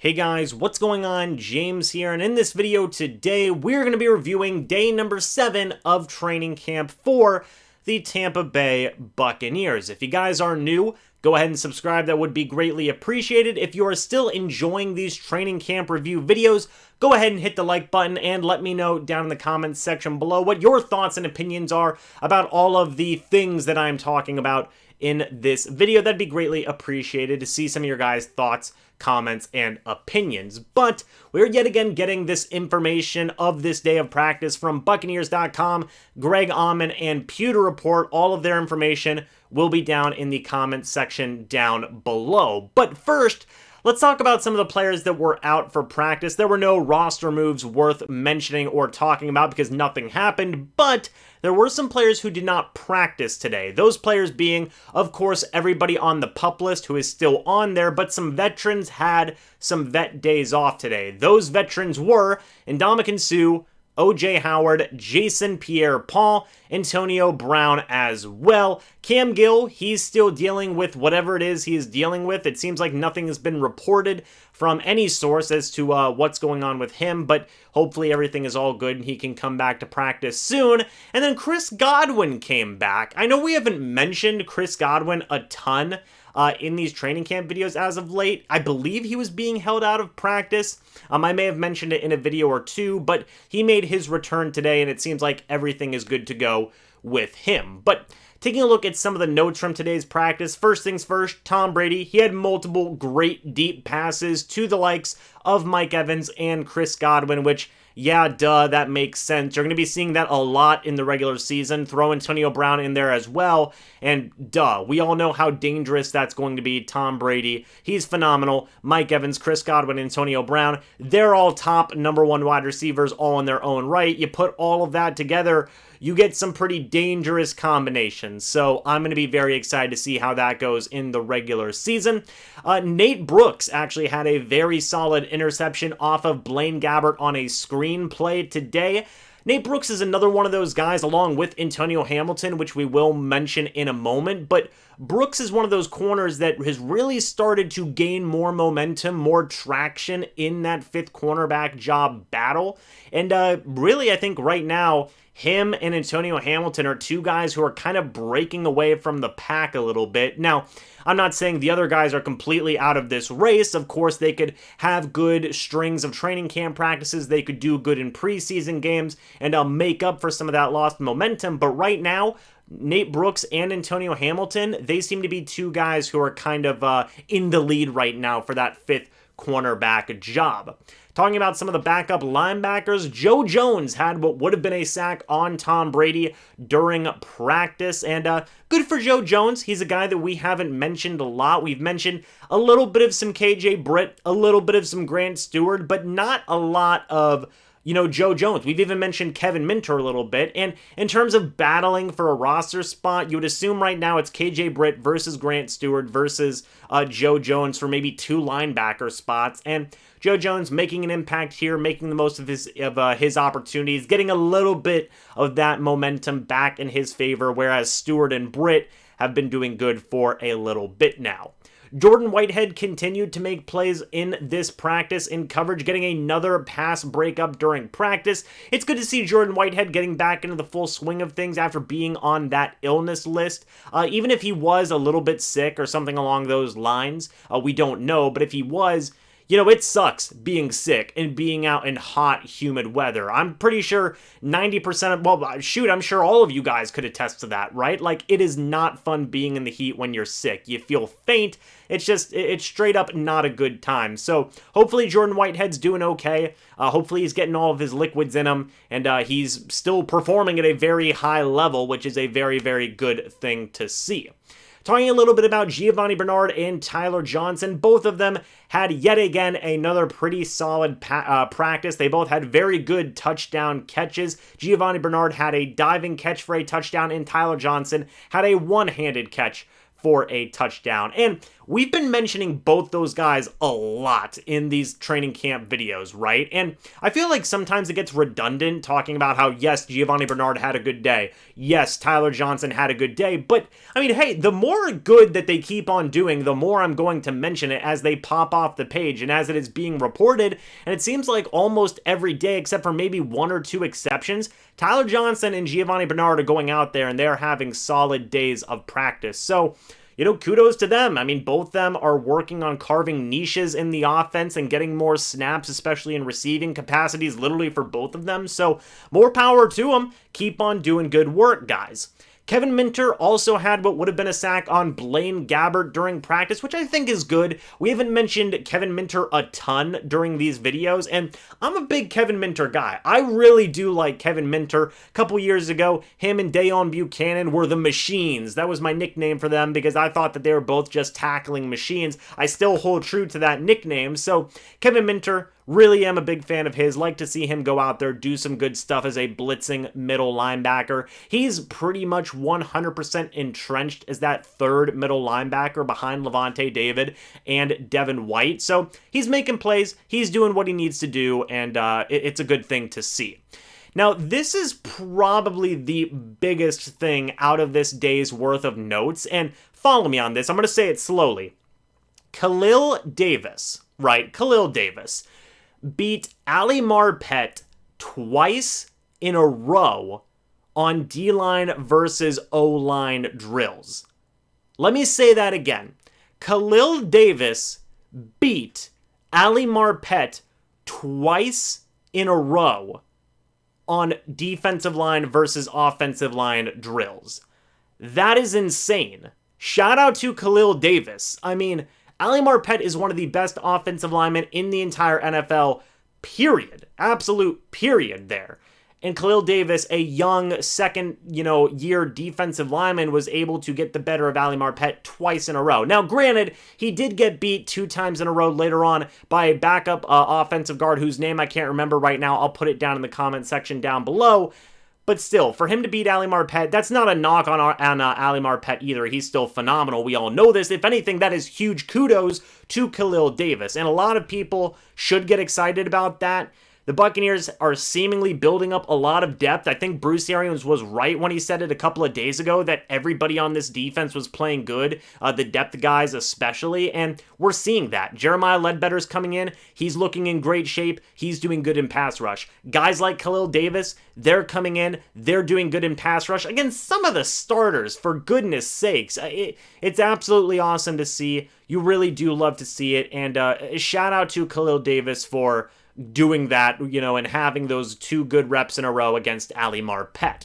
Hey guys, what's going on? James here, and in this video today, we're going to be reviewing day number 7 of training camp for the Tampa Bay Buccaneers. If you guys are new, go ahead and subscribe. That would be greatly appreciated. If you are still enjoying these training camp review videos, go ahead and hit the like button and let me know down in the comments section below what your thoughts and opinions are about all of the things that I'm talking about in this video. That'd be greatly appreciated to see some of your guys' thoughts, comments, and opinions. But we're yet again getting this information of this day of practice from Buccaneers.com, Greg Auman, and Pewter Report. All of their information will be down in the comments section down below. But first, let's talk about some of the players that were out for practice. There were no roster moves worth mentioning or talking about because nothing happened, but there were some players who did not practice today. Those players being, of course, everybody on the PUP list who is still on there, but some veterans had some vet days off today. Those veterans were Ndamukong Suh, O.J. Howard, Jason Pierre-Paul, Antonio Brown as well. Cam Gill, he's still dealing with whatever it is he is dealing with. It seems like nothing has been reported from any source as to what's going on with him, but hopefully everything is all good and he can come back to practice soon. And then Chris Godwin came back. I know we haven't mentioned Chris Godwin a ton in these training camp videos as of late. I believe he was being held out of practice. I may have mentioned it in a video or two, but he made his return today, and it seems like everything is good to go with him. But taking a look at some of the notes from today's practice, first things first, Tom Brady, he had multiple great deep passes to the likes of Mike Evans and Chris Godwin, which, yeah, duh, that makes sense. You're going to be seeing that a lot in the regular season. Throw Antonio Brown in there as well, and duh, we all know how dangerous that's going to be. Tom Brady, he's phenomenal. Mike Evans, Chris Godwin, Antonio Brown, they're all top #1 wide receivers all in their own right. You put all of that together, you get some pretty dangerous combinations. So I'm going to be very excited to see how that goes in the regular season. Nate Brooks actually had a very solid interception off of Blaine Gabbert on a screen play today. Nate Brooks is another one of those guys, along with Antonio Hamilton, which we will mention in a moment, but Brooks is one of those corners that has really started to gain more momentum, more traction in that fifth cornerback job battle. And really, I think right now, him and Antonio Hamilton are two guys who are kind of breaking away from the pack a little bit. Now, I'm not saying the other guys are completely out of this race. Of course, they could have good strings of training camp practices. They could do good in preseason games and make up for some of that lost momentum. But right now, Nate Brooks and Antonio Hamilton, they seem to be two guys who are kind of in the lead right now for that fifth cornerback job. Talking about some of the backup linebackers, Joe Jones had what would have been a sack on Tom Brady during practice, and good for Joe Jones. He's a guy that we haven't mentioned a lot. We've mentioned a little bit of some KJ Britt, a little bit of some Grant Stuard, but not a lot of Joe Jones. We've even mentioned Kevin Minter a little bit. And in terms of battling for a roster spot, you would assume right now it's KJ Britt versus Grant Stuard versus Joe Jones for maybe 2 linebacker spots. And Joe Jones making an impact here, making the most of his opportunities, getting a little bit of that momentum back in his favor, whereas Stuard and Britt have been doing good for a little bit now. Jordan Whitehead continued to make plays in this practice in coverage, getting another pass breakup during practice. It's good to see Jordan Whitehead getting back into the full swing of things after being on that illness list. Even if he was a little bit sick or something along those lines, we don't know, but if he was, it sucks being sick and being out in hot, humid weather. I'm pretty sure 90% of, I'm sure all of you guys could attest to that, right? Like, it is not fun being in the heat when you're sick. You feel faint. It's straight up not a good time. So hopefully Jordan Whitehead's doing okay. Hopefully he's getting all of his liquids in him, and he's still performing at a very high level, which is a very, very good thing to see. Talking a little bit about Giovani Bernard and Tyler Johnson, both of them had yet again another pretty solid practice. They both had very good touchdown catches. Giovani Bernard had a diving catch for a touchdown, and Tyler Johnson had a one-handed catch for a touchdown. And we've been mentioning both those guys a lot in these training camp videos, right? And I feel like sometimes it gets redundant talking about how, yes, Giovani Bernard had a good day. Yes, Tyler Johnson had a good day. But, I mean, hey, the more good that they keep on doing, the more I'm going to mention it as they pop off the page and as it is being reported. And it seems like almost every day, except for maybe one or two exceptions, Tyler Johnson and Giovani Bernard are going out there and they're having solid days of practice. So, kudos to them. I mean, both them are working on carving niches in the offense and getting more snaps, especially in receiving capacities, literally for both of them. So, more power to them. Keep on doing good work, guys. Kevin Minter also had what would have been a sack on Blaine Gabbert during practice, which I think is good. We haven't mentioned Kevin Minter a ton during these videos, and I'm a big Kevin Minter guy. I really do like Kevin Minter. A couple years ago, him and Dejon Buchanan were the machines. That was my nickname for them because I thought that they were both just tackling machines. I still hold true to that nickname. So Kevin Minter, really am a big fan of his. Like to see him go out there, do some good stuff as a blitzing middle linebacker. He's pretty much 100% entrenched as that third middle linebacker behind Levante David and Devin White. So he's making plays, he's doing what he needs to do, and it's a good thing to see. Now, this is probably the biggest thing out of this day's worth of notes, and follow me on this. I'm going to say it slowly. Khalil Davis, beat Ali Marpet twice in a row on D-line versus O-line drills. Let me say that again. Khalil Davis beat Ali Marpet twice in a row on defensive line versus offensive line drills. That is insane. Shout out to Khalil Davis. I mean, Ali Marpet is one of the best offensive linemen in the entire NFL, period. Absolute period there. And Khalil Davis, a young second-year defensive lineman, was able to get the better of Ali Marpet twice in a row. Now, granted, he did get beat 2 times in a row later on by a backup offensive guard whose name I can't remember right now. I'll put it down in the comment section down below. But still, for him to beat Ali Marpet, that's not a knock on Ali Marpet either. He's still phenomenal. We all know this. If anything, that is huge kudos to Khalil Davis. And a lot of people should get excited about that. The Buccaneers are seemingly building up a lot of depth. I think Bruce Arians was right when he said it a couple of days ago that everybody on this defense was playing good, the depth guys especially, and we're seeing that. Jeremiah Ledbetter's coming in. He's looking in great shape. He's doing good in pass rush. Guys like Khalil Davis, they're coming in. They're doing good in pass rush against some of the starters, for goodness sakes. It's absolutely awesome to see. You really do love to see it, and shout out to Khalil Davis for doing that, and having those 2 good reps in a row against Ali Marpet.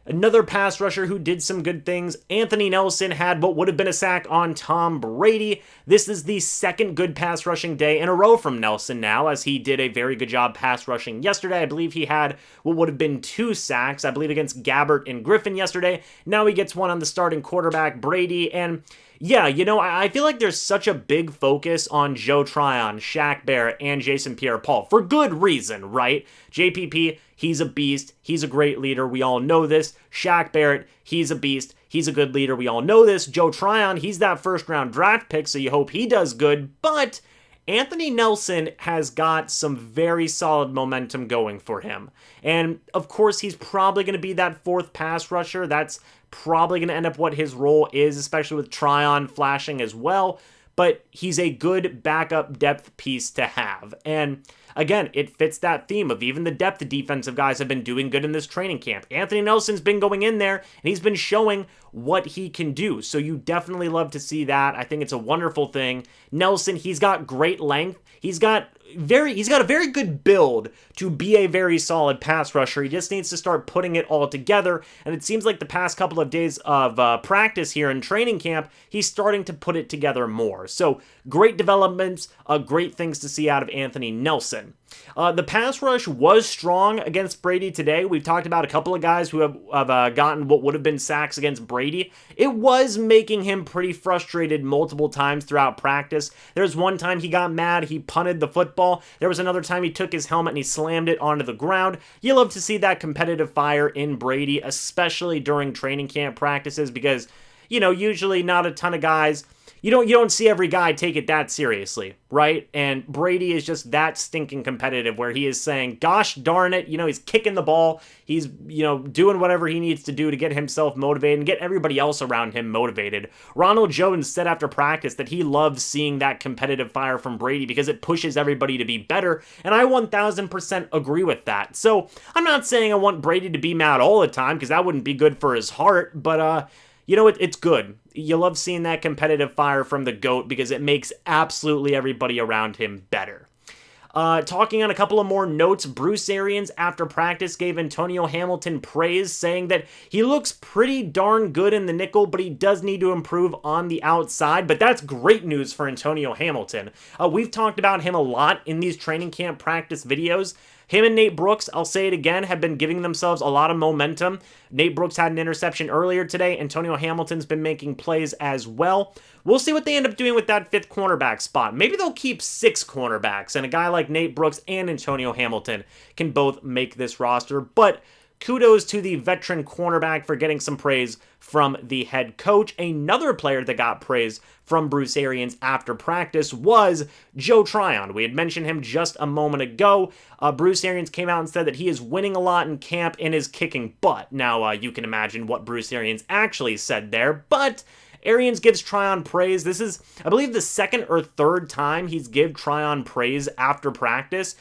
Another pass rusher who did some good things, Anthony Nelson, had what would have been a sack on Tom Brady. This is the second good pass rushing day in a row from Nelson now, as he did a very good job pass rushing yesterday. I believe he had what would have been 2 sacks, I believe against Gabbert and Griffin yesterday. Now he gets one on the starting quarterback, Brady, and yeah, I feel like there's such a big focus on Joe Tryon, Shaq Barrett, and Jason Pierre-Paul, for good reason, right? JPP, he's a beast. He's a great leader. We all know this. Shaq Barrett, he's a beast. He's a good leader. We all know this. Joe Tryon, he's that first-round draft pick, so you hope he does good. But Anthony Nelson has got some very solid momentum going for him. And, of course, he's probably going to be that 4th pass rusher. That's probably going to end up what his role is, especially with Tryon flashing as well. But he's a good backup depth piece to have. And again, it fits that theme of even the depth defensive guys have been doing good in this training camp. Anthony Nelson's been going in there, and he's been showing what he can do. So you definitely love to see that. I think it's a wonderful thing. Nelson, he's got great length. He's got a very good build to be a very solid pass rusher. He just needs to start putting it all together, and it seems like the past couple of days of practice here in training camp, he's starting to put it together more. So great developments, great things to see out of Anthony Nelson. The pass rush was strong against Brady today. We've talked about a couple of guys who have gotten what would have been sacks against Brady. It was making him pretty frustrated multiple times throughout practice. There's one time he got mad, he punted the football. There was another time he took his helmet and he slammed it onto the ground. You love to see that competitive fire in Brady, especially during training camp practices, because, usually not a ton of guys you don't see every guy take it that seriously, right? And Brady is just that stinking competitive where he is saying, gosh darn it, he's kicking the ball. He's, doing whatever he needs to do to get himself motivated and get everybody else around him motivated. Ronald Jones said after practice that he loves seeing that competitive fire from Brady because it pushes everybody to be better, and I 1000% agree with that. So I'm not saying I want Brady to be mad all the time because that wouldn't be good for his heart, but it's good. You love seeing that competitive fire from the GOAT because it makes absolutely everybody around him better. Talking on a couple of more notes, Bruce Arians after practice gave Antonio Hamilton praise, saying that he looks pretty darn good in the nickel, but he does need to improve on the outside. But that's great news for Antonio Hamilton. We've talked about him a lot in these training camp practice videos. Him and Nate Brooks, I'll say it again, have been giving themselves a lot of momentum. Nate Brooks had an interception earlier today. Antonio Hamilton's been making plays as well. We'll see what they end up doing with that 5th cornerback spot. Maybe they'll keep 6 cornerbacks, and a guy like Nate Brooks and Antonio Hamilton can both make this roster. But kudos to the veteran cornerback for getting some praise from the head coach. Another player that got praise from Bruce Arians after practice was Joe Tryon. We had mentioned him just a moment ago. Bruce Arians came out and said that he is winning a lot in camp and is kicking butt. Now, you can imagine what Bruce Arians actually said there, but Arians gives Tryon praise. This is, I believe, the 2nd or 3rd time he's give Tryon praise after practice.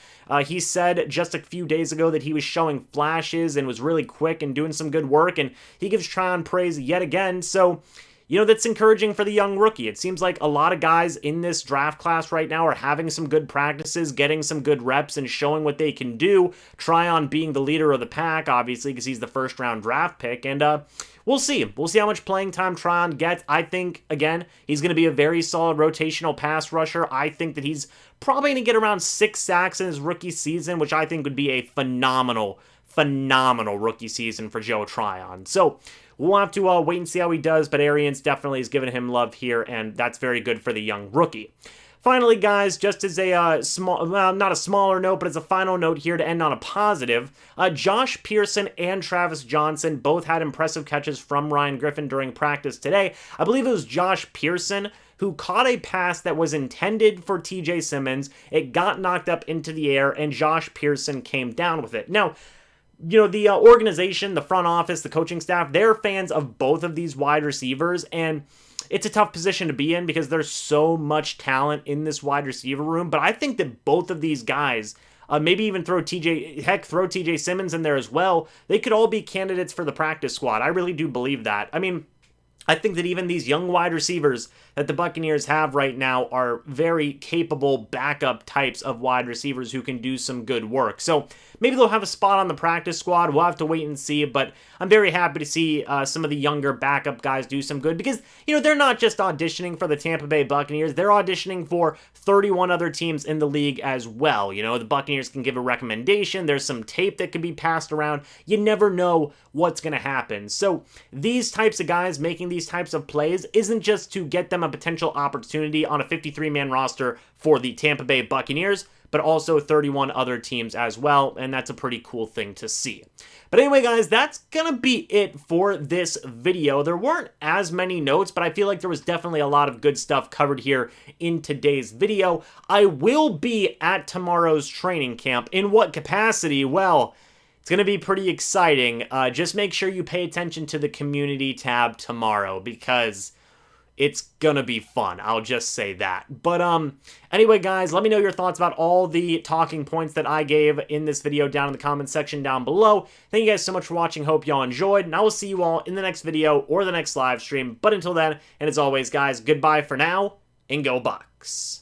He said just a few days ago that he was showing flashes and was really quick and doing some good work, and he gives Tryon praise yet again. So, that's encouraging for the young rookie. It seems like a lot of guys in this draft class right now are having some good practices, getting some good reps, and showing what they can do. Tryon being the leader of the pack, obviously, because he's the 1st-round draft pick, and we'll see. We'll see how much playing time Tryon gets. I think, again, he's going to be a very solid rotational pass rusher. I think that he's probably going to get around 6 sacks in his rookie season, which I think would be a phenomenal rookie season for Joe Tryon. So we'll have to wait and see how he does, but Arians definitely is giving him love here, and that's very good for the young rookie. Finally, guys, just as a small, well, not a smaller note, but as a final note here to end on a positive, Josh Pearson and Travis Johnson both had impressive catches from Ryan Griffin during practice today. I believe it was Josh Pearson who caught a pass that was intended for TJ Simmons. It got knocked up into the air, and Josh Pearson came down with it. Now, the organization, the front office, the coaching staff, they're fans of both of these wide receivers, and it's a tough position to be in because there's so much talent in this wide receiver room. But I think that both of these guys, maybe even throw TJ Simmons in there as well, they could all be candidates for the practice squad. I really do believe that. I mean, I think that even these young wide receivers that the Buccaneers have right now are very capable backup types of wide receivers who can do some good work. So maybe they'll have a spot on the practice squad. We'll have to wait and see, but I'm very happy to see some of the younger backup guys do some good because, they're not just auditioning for the Tampa Bay Buccaneers. They're auditioning for 31 other teams in the league as well. The Buccaneers can give a recommendation. There's some tape that can be passed around. You never know what's going to happen. So these types of guys making these types of plays isn't just to get them a potential opportunity on a 53-man roster for the Tampa Bay Buccaneers, but also 31 other teams as well, and that's a pretty cool thing to see. But anyway, guys, that's gonna be it for this video. There weren't as many notes, but I feel like there was definitely a lot of good stuff covered here in today's video. I will be at tomorrow's training camp. In what capacity? Well, it's going to be pretty exciting. Just make sure you pay attention to the community tab tomorrow because it's going to be fun. I'll just say that. But anyway, guys, let me know your thoughts about all the talking points that I gave in this video down in the comment section down below. Thank you guys so much for watching. Hope y'all enjoyed, and I will see you all in the next video or the next live stream. But until then, and as always, guys, goodbye for now, and go Bucs.